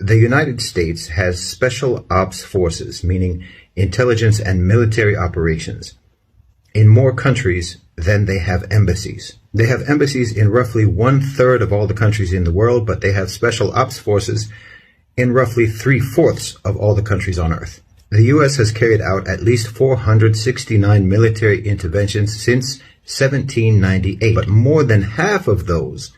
The United States has special ops forces, meaning intelligence and military operations, in more countries than they have embassies. They have embassies in roughly 1/3 of all the countries in the world, but they have special ops forces in roughly 3/4 of all the countries on Earth. The U.S. has carried out at least 469 military interventions since 1798, but more than half of those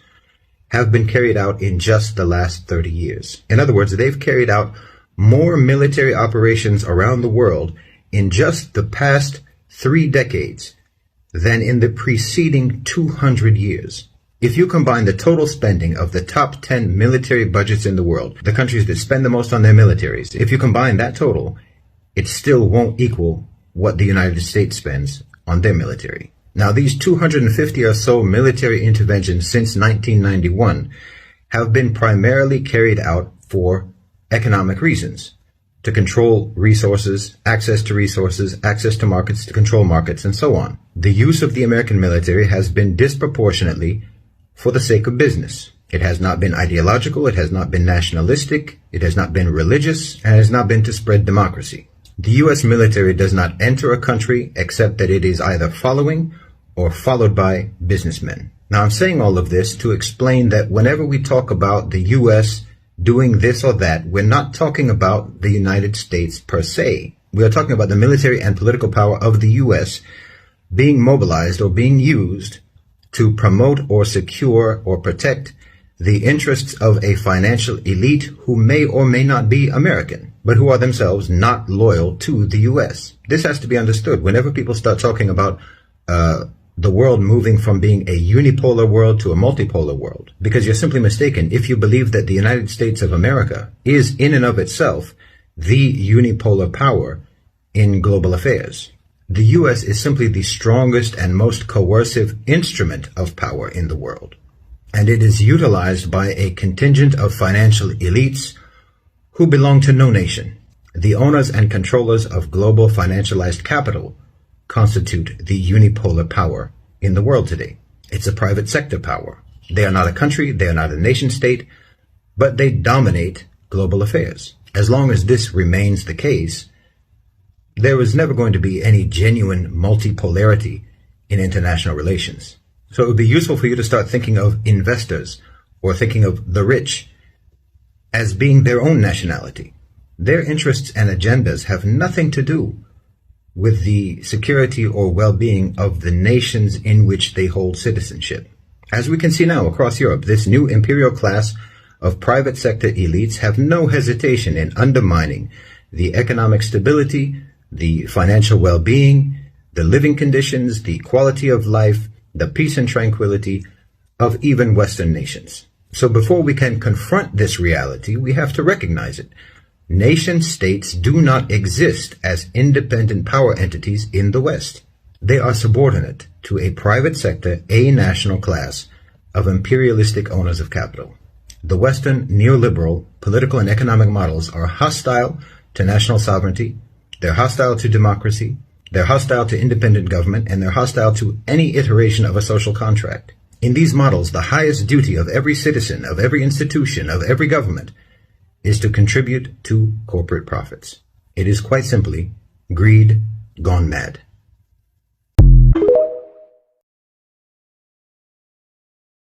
have been carried out in just the last 30 years. In other words, they've carried out more military operations around the world in just the past 3 decades than in the preceding 200 years. If you combine the total spending of the top 10 military budgets in the world, the countries that spend the most on their militaries, if you combine that total, it still won't equal what the United States spends on their military. Now, these 250 or so military interventions since 1991 have been primarily carried out for economic reasons, to control resources, access to markets, to control markets, and so on. The use of the American military has been disproportionately for the sake of business. It has not been ideological, it has not been nationalistic, it has not been religious, and it has not been to spread democracy. The U.S. military does not enter a country except that it is either following or followed by businessmen. Now, I'm saying all of this to explain that whenever we talk about the U.S. doing this or that, we're not talking about the United States per se. We are talking about the military and political power of the U.S. being mobilized or being used to promote or secure or protect the interests of a financial elite who may or may not be American, but who are themselves not loyal to the U.S. This has to be understood. Whenever people start talking about the world moving from being a unipolar world to a multipolar world, because you're simply mistaken if you believe that the United States of America is in and of itself the unipolar power in global affairs. The U.S. is simply the strongest and most coercive instrument of power in the world, and it is utilized by a contingent of financial elites who belong to no nation. The owners and controllers of global financialized capital constitute the unipolar power in the world today. It's a private sector power. They are not a country, they are not a nation state, but they dominate global affairs. As long as this remains the case, there is never going to be any genuine multipolarity in international relations. So it would be useful for you to start thinking of investors or thinking of the rich as being their own nationality. Their interests and agendas have nothing to do with the security or well-being of the nations in which they hold citizenship. As we can see now across Europe, this new imperial class of private sector elites have no hesitation in undermining the economic stability, the financial well-being, the living conditions, the quality of life, the peace and tranquility of even Western nations. So before we can confront this reality, we have to recognize it. Nation states do not exist as independent power entities in the West. They are subordinate to a private sector, a national class of imperialistic owners of capital. The Western neoliberal political and economic models are hostile to national sovereignty, they're hostile to democracy, they're hostile to independent government, and they're hostile to any iteration of a social contract. In these models, the highest duty of every citizen, of every institution, of every government, is to contribute to corporate profits. It is quite simply greed gone mad.